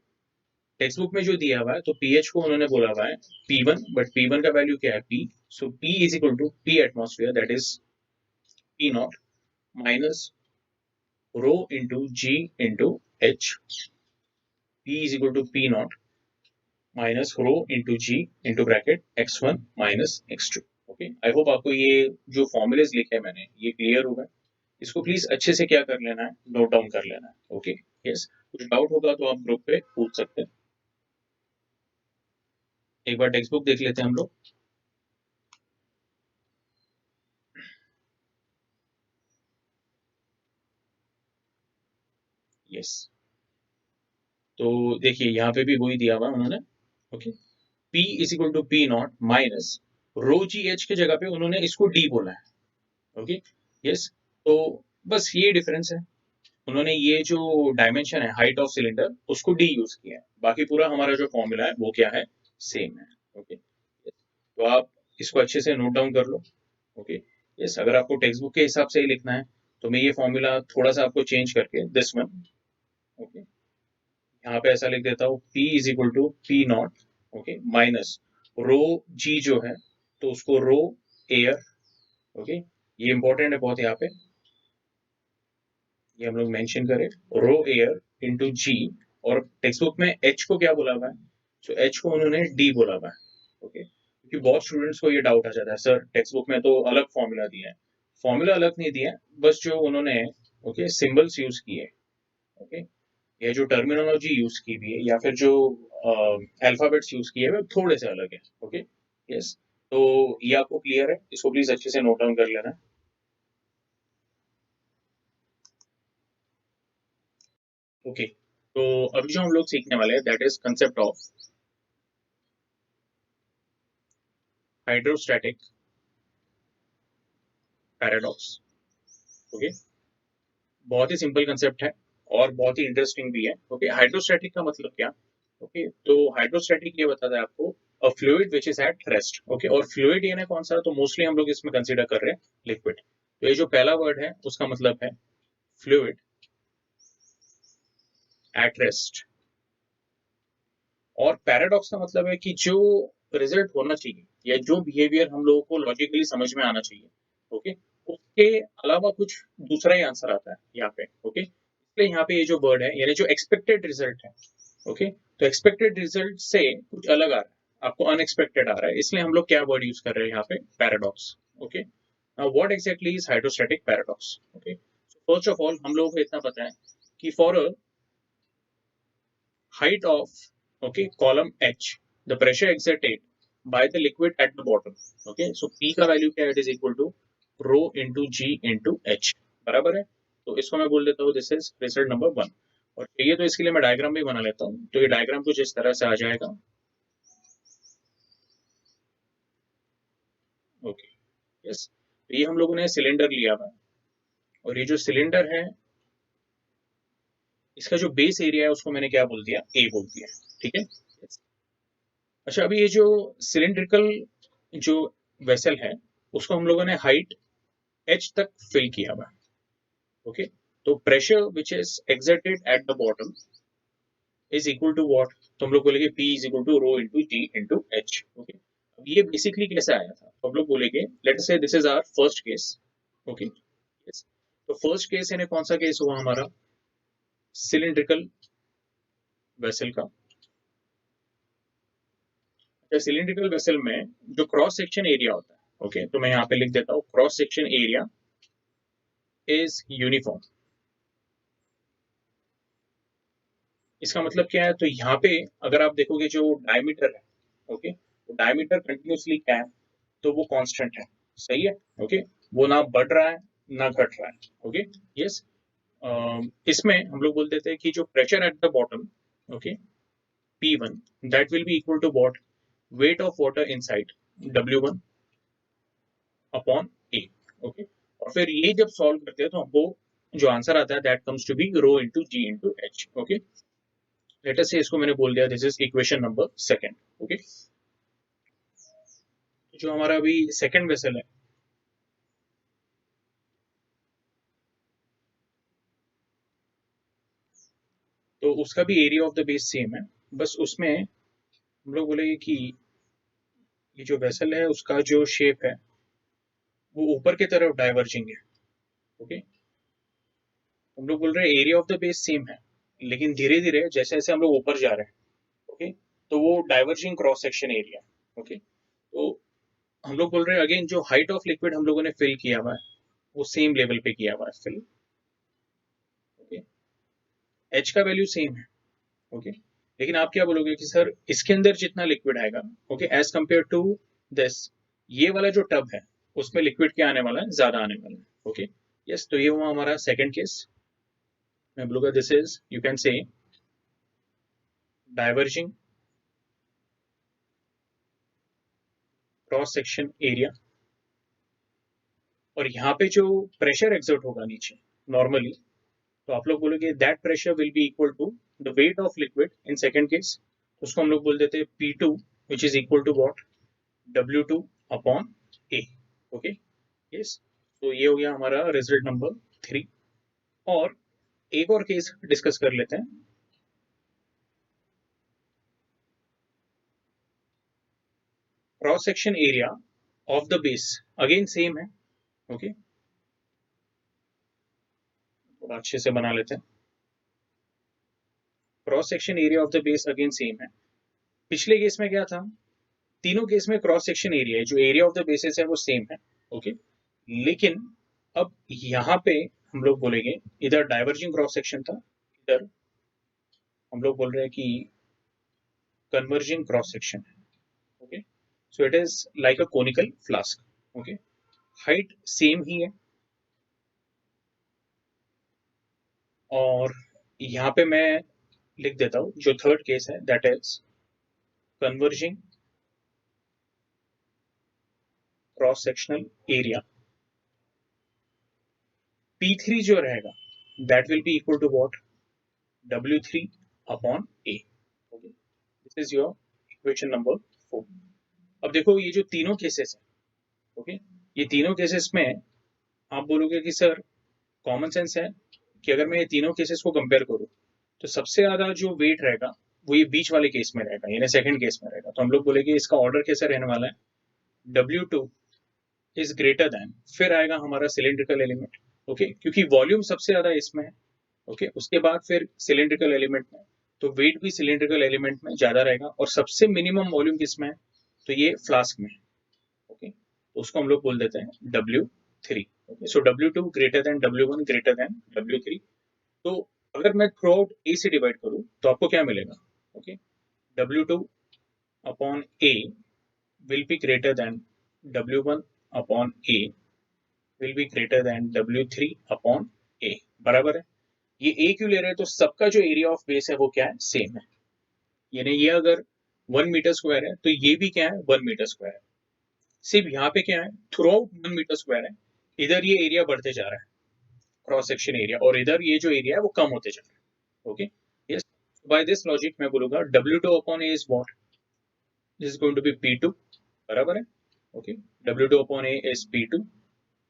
टेक्स्ट बुक में जो दिया हुआ है तो पीएच को उन्होंने बोला हुआ है P1, बट P1 का वैल्यू क्या है P, so P is equal to P atmosphere, that is P naught minus rho into G into H, P is equal to P naught minus rho into G into bracket X1 minus X2, okay. I hope आपको ये जो formulas लिखे हैं मैंने ये clear होगा। इसको please अच्छे से क्या कर लेना है, नोट डाउन कर लेना है, ओके। यस, कुछ डाउट होगा तो आप ग्रुप पे पूछ सकते हैं। एक बार टेक्स्ट बुक देख लेते हैं हम लोग। यस, तो देखिए यहाँ पे भी वही दिया हुआ है उन्होंने, okay. P is equal to P naught minus rho g h की जगह पे उन्होंने इसको D बोला है, ओके। यस, तो बस ये डिफरेंस है, उन्होंने ये जो डायमेंशन है हाइट ऑफ सिलेंडर उसको D यूज किया है, बाकी पूरा हमारा जो फॉर्मूला है वो क्या है, सेम है, ओके। तो आप इसको अच्छे से नोट डाउन कर लो, ओके। यस, अगर आपको टेक्स्ट बुक के हिसाब से ही लिखना है तो मैं ये फॉर्मूला थोड़ा सा आपको चेंज करके दिस वन, ओके, यहाँ पे ऐसा लिख देता हूँ P is equal to P naught, okay, minus rho G जो है तो उसको रो एयर, ओके, ये इंपॉर्टेंट है बहुत यहाँ पे, ये हम लोग मेंशन करें, रो एयर इंटू G, और टेक्स्ट बुक में H को क्या बोला हुआ है, तो H को उन्होंने D बोला हुआ है, ओके। क्योंकि बहुत स्टूडेंट्स को ये डाउट आ जाता है, सर टेक्स्ट बुक में तो अलग फॉर्मूला दिया है, फॉर्मूला अलग नहीं दिया है, बस जो उन्होंने ओके सिंबल्स यूज किए, ओके, ये जो टर्मिनोलॉजी यूज की हुई है या फिर जो अल्फाबेट्स यूज किए हुए थोड़े से अलग है, ओके। यस, तो ये आपको क्लियर है, इसको प्लीज अच्छे से नोट डाउन कर लेना, ओके। तो अभी जो हम लोग सीखने वाले हैं that is concept of hydrostatic paradox, okay. बहुत ही सिंपल कंसेप्ट है और बहुत ही इंटरेस्टिंग भी है, ओके। हाइड्रोस्टैटिक का मतलब क्या, ओके, तो हाइड्रोस्टैटिक ये बताता है आपको अ fluid which is at rest, okay, और फ्लूइड ये ना कौन सा, तो मोस्टली हम लोग इसमें कंसीडर कर रहे हैं लिक्विड, तो ये जो पहला वर्ड है उसका मतलब है फ्लूइड एट रेस्ट, और पैराडॉक्स का मतलब है कि जो रिजल्ट होना चाहिए या जो बिहेवियर हम लोगों को लॉजिकली समझ में आना चाहिए, ओके, उसके अलावा कुछ दूसरा ही आंसर आता है यहाँ पे, ओके। इसलिए यहाँ पे ये जो वर्ड है यानी जो एक्सपेक्टेड रिजल्ट है, ओके, तो एक्सपेक्टेड रिजल्ट से कुछ अलग आ रहा है, आपको अनएक्सपेक्टेड आ रहा है, इसलिए हम लोग क्या वर्ड यूज कर रहे हैं यहाँ पे, paradox, okay. What exactly is hydrostatic paradox, okay. First of all हम लोगों को इतना पता है कि for a height of okay column H, the pressure exerted by the liquid at the bottom, okay, so P का वैल्यू क्या है, it is equal to rho into G into H, बराबर है। तो इसको मैं बोल देता हूँ दिस इज रिजल्ट नंबर 1, और चाहिए तो इसके लिए मैं डायग्राम भी बना लेता हूँ, तो ये डायग्राम कुछ इस तरह से आ जाएगा, ओके। यस, तो ये हम लोगों ने सिलेंडर लिया हुआ है, और ये जो सिलेंडर है इसका जो बेस एरिया है उसको मैंने क्या बोल दिया, ए बोल दिया, ठीक है। yes. अच्छा, अभी ये जो सिलिंड्रिकल जो वेसल है उसको हम लोगों ने हाइट एच तक फिल किया हुआ, ओके। तो pressure which is exerted at the bottom is equal to what, तो हम लोग बोलेंगे P is equal to rho into G into H, okay. अब ये बेसिकली कैसे आया था, तो हम लोग बोलेंगे let us say this is our first case, okay. Yes, तो फर्स्ट केस यानी कौन सा केस हुआ हमारा, सिलिंड्रिकल वेसल का। सिलिंड्रिकल वेसल में जो क्रॉस सेक्शन एरिया होता है, ओके, तो मैं यहाँ पे लिख देता हूँ cross section area is uniform. इसका मतलब क्या है, तो यहाँ पे अगर आप देखोगे जो डायमीटर है, ओके, तो डायमीटर कंटिन्यूसली क्या है, तो वो कांस्टेंट है, सही है, ओके, वो ना बढ़ रहा है ना घट रहा है, ओके, यस। इसमें हम लोग बोल देते हैं कि जो pressure at the bottom, okay, P1, that will be equal to what? Weight of water inside, W1 upon A, okay. और फिर ये जब सॉल्व करते हैं तो हमको जो आंसर आता है that comes to be rho into ji into H, okay. Let us say इसको मैंने बोल दिया this is equation number second, okay. जो हमारा अभी सेकंड वेसल है, तो उसका भी area of the base same है, बस उसमें हम लोग बोलेंगे कि ये जो वेसल है उसका जो शेप है वो ऊपर की तरफ डाइवर्जिंग है, ओके। हम लोग बोल रहे हैं area of the base same है, लेकिन धीरे धीरे जैसे जैसे हम लोग ऊपर जा रहे हैं, ओके, तो वो diverging cross section area, okay. तो हम लोग बोल रहे हैं अगेन जो हाइट ऑफ लिक्विड हम लोगों ने फिल किया हुआ है वो सेम लेवल पे किया हुआ है फिल, ओके। एच का वैल्यू सेम है, ओके। लेकिन आप क्या बोलोगे कि सर इसके अंदर जितना लिक्विड आएगा, okay, as compare to this, ये वाला जो टब है उसमें लिक्विड क्या आने वाला है, ज्यादा आने वाला है, ओके, यस। तो ये हुआ हमारा सेकंड केस। मैं बोलूंगा this is you can say diverging cross section area, और यहाँ पे जो प्रेशर एक्सर्ट होगा नीचे नॉर्मली, तो आप लोग बोलोगे that pressure will be equal to the weight of liquid in second case, उसको हम लोग बोल देते हैं P2 which is equal to what, W2 upon A, okay, yes. तो ये हो गया हमारा रिजल्ट नंबर 3। और एक और केस डिस्कस कर लेते हैं। Cross section area of the base again same है, ओके, थोड़ा अच्छे से बना लेते हैं। Cross section area of the base again same है। पिछले केस में क्या था, तीनों केस में क्रॉस सेक्शन एरिया है, जो एरिया ऑफ द बेसिस है वो सेम है, ओके। लेकिन अब यहाँ पे हम लोग बोलेंगे इधर डाइवर्जिंग क्रॉस सेक्शन था, इधर हम लोग बोल रहे हैं कि कन्वर्जिंग क्रॉस सेक्शन है, okay. So it is like a conical flask, okay. Height same ही है, और यहाँ पे मैं लिख देता हूँ जो थर्ड केस है that is converging cross sectional area, P3 जो रहेगा that will be equal to what, W3 upon A, okay. This is your equation number 4। अब देखो ये जो तीनों केसेस है, ओके, ये तीनों केसेस में आप बोलोगे कि सर कॉमन सेंस है कि अगर मैं ये तीनों केसेस को कंपेयर करूं तो सबसे ज्यादा जो वेट रहेगा वो ये बीच वाले केस में रहेगा, यानी सेकंड केस में रहेगा। तो हम लोग बोलेंगे इसका ऑर्डर कैसे रहने वाला है, W2 इज ग्रेटर देन, फिर आएगा हमारा सिलिंड्रिकल एलिमेंट, ओके, क्योंकि वॉल्यूम सबसे ज्यादा इसमें है, ओके, उसके बाद फिर सिलिंड्रिकल एलिमेंट में, तो वेट भी सिलिंड्रिकल एलिमेंट में ज्यादा रहेगा, और सबसे मिनिमम वॉल्यूम किसमें है, तो ये फ्लास्क में, ओके। तो उसको हम लोग बोल देते हैं W3, ओके। सो W2 greater than W1 greater than W3। तो अगर मैं थ्रू आउट ए से डिवाइड करूं तो आपको क्या मिलेगा, okay, W2 upon A will be greater than W1 upon A will be greater than W3 upon A, बराबर है। ये A क्यों ले रहे हैं, तो सबका जो एरिया ऑफ बेस है वो क्या है, सेम है। यानी ये अगर 1 मीटर स्क्वायर है तो ये भी क्या है, 1 मीटर स्क्वायर है। सिर्फ यहाँ पे क्या है, थ्रू आउट 1 मीटर स्क्वायर है, इधर ये एरिया बढ़ते जा रहा है क्रॉस सेक्शन एरिया, और इधर ये जो एरिया है वो कम होते जा रहा है, okay, yes. By this logic मैं बोलूंगा W2 upon A is what, this is going to be P2, बराबर है, okay. W2 upon A is P2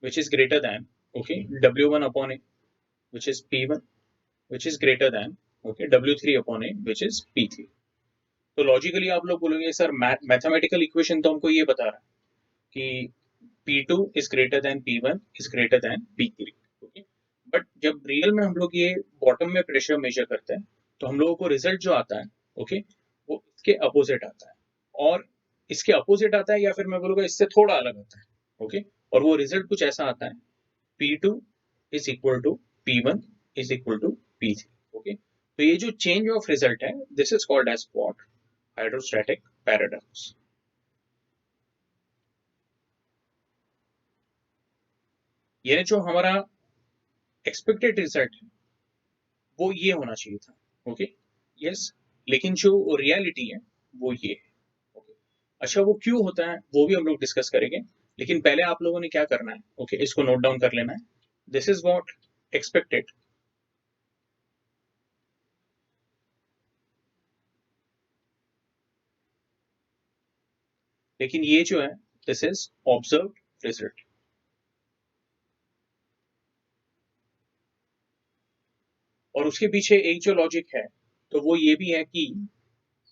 which is greater than, okay, W1 upon A which is P1 which is greater than, okay, W3 upon A which is P3। तो logically आप लोग बोलोगे sir mathematical equation तो हमको ये बता रहा है कि P2 is greater than P1 is greater than P3, okay? But जब रियल में हम लोग ये बॉटम में प्रेशर मेजर करते हैं तो हम लोगों को रिजल्ट जो आता है, ओके, वो इसके अपोजिट आता है, और इसके अपोजिट आता है, या फिर मैं बोलूँगा इससे थोड़ा अलग आता है, ओके। और वो रिजल्ट कुछ ऐसा आता है P2 is equal to P1 is equal to P3, okay. तो ये जो चेंज ऑफ रिजल्ट है this is called as what, hydrostatic paradox. यानी जो हमारा एक्सपेक्टेड रिजल्ट है वो ये होना चाहिए था, ओके यस, लेकिन जो रियलिटी है वो ये है, ओके। अच्छा वो क्यों होता है वो भी हम लोग डिस्कस करेंगे, लेकिन पहले आप लोगों ने क्या करना है, ओके इसको नोट डाउन कर लेना है। दिस इज व्हाट एक्सपेक्टेड, लेकिन ये जो है दिस इज ऑब्जर्व रिजल्ट। और उसके पीछे एक जो लॉजिक है तो वो ये भी है कि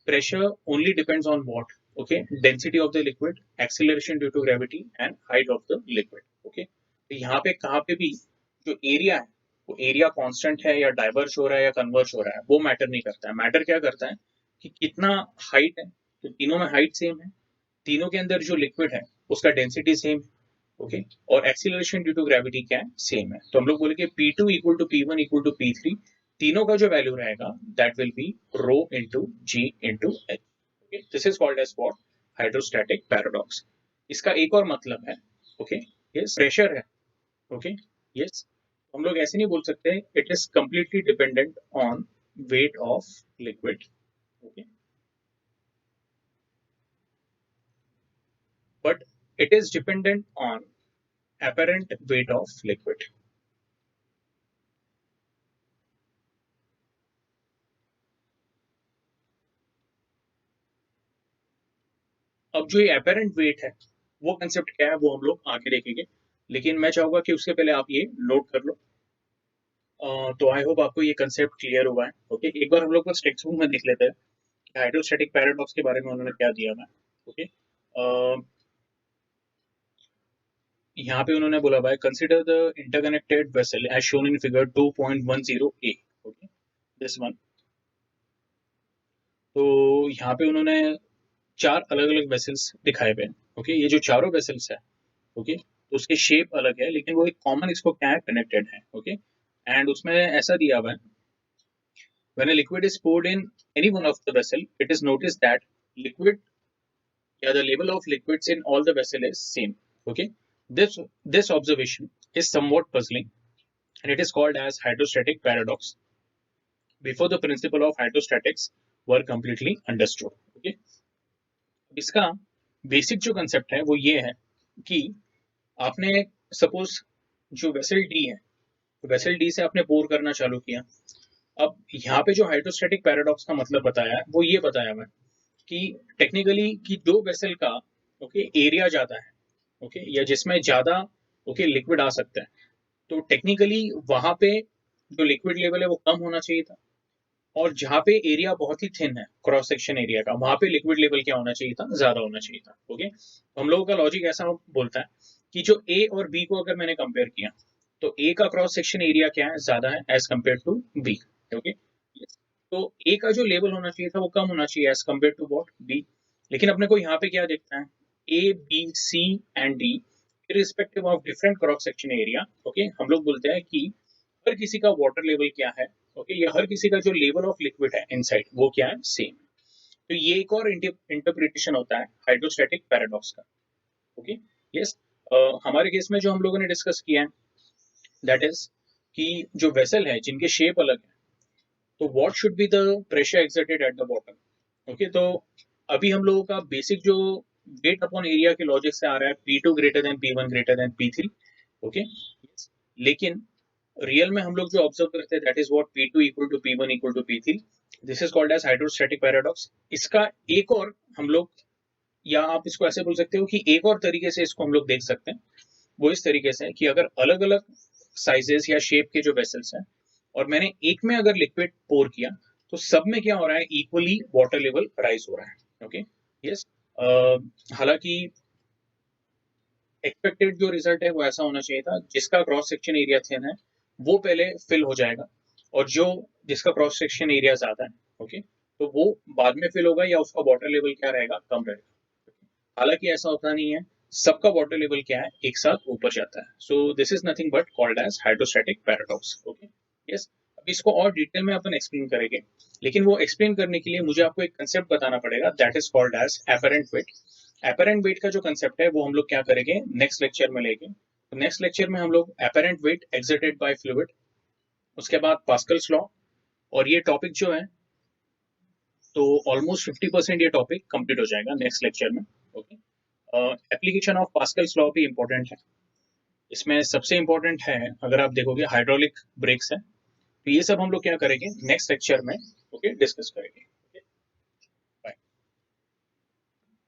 pressure only depends on what, okay, density of the liquid, acceleration due to gravity and height of the liquid, okay। तो यहाँ पे कहाँ पे भी जो एरिया है वो एरिया कांस्टेंट है या डाइवर्ज हो रहा है या कन्वर्ज हो रहा है वो मैटर नहीं करता है। मैटर क्या करता है कि कितना हाइट है, तो तीनों में हाइट सेम है, तीनों के अंदर जो लिक्विड है उसका डेंसिटी सेम, ओके, और एक्सीलरेशन ड्यू टू ग्रेविटी क्या है सेम है। तो हम लोग बोलेंगे P2 equal to P1 equal to P3, तीनों का जो वैल्यू रहेगा that will be rho into g into h, okay. This is called as what, hydrostatic paradox. इसका एक और मतलब है, ओके, यस प्रेशर है, ओके यस, हम लोग ऐसे नहीं बोल सकते it is completely dependent on weight of liquid, okay, but it is dependent on apparent weight of liquid। अब जो ये apparent weight है वो कंसेप्ट क्या है वो हम लोग आगे देखेंगे, लेकिन मैं चाहूंगा कि उसके पहले आप ये नोट कर लो। तो आई होप आपको ये कंसेप्ट क्लियर हुआ है, ओके। एक बार हम लोग बस टेक्स्ट बुक में देख लेते हैं हाइड्रोस्टैटिक पैराडॉक्स के बारे में उन्होंने क्या दिया है, ओके। यहाँ पे उन्होंने बोला भाई consider the interconnected vessel as shown in figure 2.10 A, okay this one. तो यहाँ पे उन्होंने चार अलग अलग वेसल्स दिखाए हुए हैं, ओके। ये जो चारों वेसल्स है, ओके, तो उसके शेप अलग है लेकिन वो एक कॉमन इसको क्या है कनेक्टेड है, ओके। एंड उसमें ऐसा दिया हुआ है when a liquid is poured in any one of the vessel it is noticed that liquid, yeah, the level of liquids in all the vessel is same, okay। This observation is somewhat puzzling and it is called as hydrostatic paradox before the principle of hydrostatics were completely understood, okay। इसका basic जो concept है वो ये है कि आपने suppose जो vessel D है, वेसल डी से आपने पोर करना चालू किया। अब यहाँ पे जो हाइड्रोस्टैटिक पैराडॉक्स का मतलब बताया है वो ये बताया मैं कि टेक्निकली कि जो वेसल का, ओके, एरिया ज्यादा है, ओके, या जिसमें ज्यादा, ओके, लिक्विड आ सकता है, तो टेक्निकली वहां पे जो लिक्विड लेवल है वो कम होना चाहिए था। और जहाँ पे एरिया बहुत ही थिन है क्रॉस सेक्शन एरिया का वहां पे लिक्विड लेवल क्या होना चाहिए था, ज्यादा होना चाहिए था, ओके। तो हम लोगों का लॉजिक ऐसा बोलता है कि जो ए और बी को अगर मैंने कंपेयर किया तो ए का क्रॉस सेक्शन एरिया क्या है, ज्यादा है as compare to B, okay. तो ए का जो लेवल होना चाहिए था वो कम होना चाहिए as compare to what B. लेकिन अपने को यहाँ पे क्या देखता है, A B C and D irrespective of different cross section area, okay, हम लोग बोलते हैं कि हर किसी का वाटर लेवल क्या है, ओके, या हर किसी का जो लेवल ऑफ लिक्विड है इनसाइड वो क्या है सेम। तो ये एक और इंटरप्रिटेशन होता है हाइड्रोस्टैटिक पैराडॉक्स का, ओके यस। हमारे केस में जो हम लोगों ने डिस्कस किया है दैट इज कि जो वेसल है जिनके शेप अलग है तो what should be the pressure exerted at the bottom, okay. तो अभी हम लोगों का बेसिक जो वेट अपॉन एरिया के लॉजिक से आ रहा है P2 greater than P1 greater than P3, okay. लेकिन रियल में हम लोग जो ऑब्जर्व करते हैं that is what P2 equal to P1 equal to P3, this is called as hydrostatic paradox. इसका एक और हम लोग, या आप इसको ऐसे बोल सकते हो कि एक और तरीके से इसको हम लोग देख सकते हैं, वो इस तरीके से कि अगर अलग अलग साइजेस या शेप के जो वेसल्स हैं और मैंने एक में अगर लिक्विड पोर किया तो सब में क्या हो रहा है, इक्वली वाटर लेवल राइज हो रहा है, ओके यस। हालांकि एक्सपेक्टेड जो रिजल्ट है वो ऐसा होना चाहिए था जिसका क्रॉस सेक्शन एरिया थिन है वो पहले फिल हो जाएगा और जो जिसका क्रॉस सेक्शन एरिया ज्यादा है, ओके, तो वो बाद में फिल होगा या उसका वाटर लेवल क्या रहेगा, कम रहेगा। हालांकि ऐसा होता नहीं है, सबका वाटर लेवल क्या है एक साथ ऊपर जाता है। So this is nothing but called as hydrostatic paradox, okay yes. अब इसको और डिटेल में अपन एक्सप्लेन करेंगे, लेकिन वो एक्सप्लेन करने के लिए मुझे आपको एक कंसेप्ट बताना पड़ेगा that is called as apparent weight. Apparent weight का जो कंसेप्ट है वो हम लोग क्या करेंगे नेक्स्ट लेक्चर में लेंगे, नेक्स्ट लेक्चर में हम लोग apparent weight exerted by fluid, उसके बाद पास्कल्स लॉ, और ये टॉपिक जो है तो ऑलमोस्ट 50% ये टॉपिक कंप्लीट हो जाएगा नेक्स्ट लेक्चर में। Okay, application of Pascal's law भी इंपॉर्टेंट है। इसमें सबसे इंपॉर्टेंट है, अगर आप देखोगे, हाइड्रोलिक ब्रेक्स है। तो ये सब हम लोग क्या करेंगे नेक्स्ट लेक्चर में ओके डिस्कस करेंगे।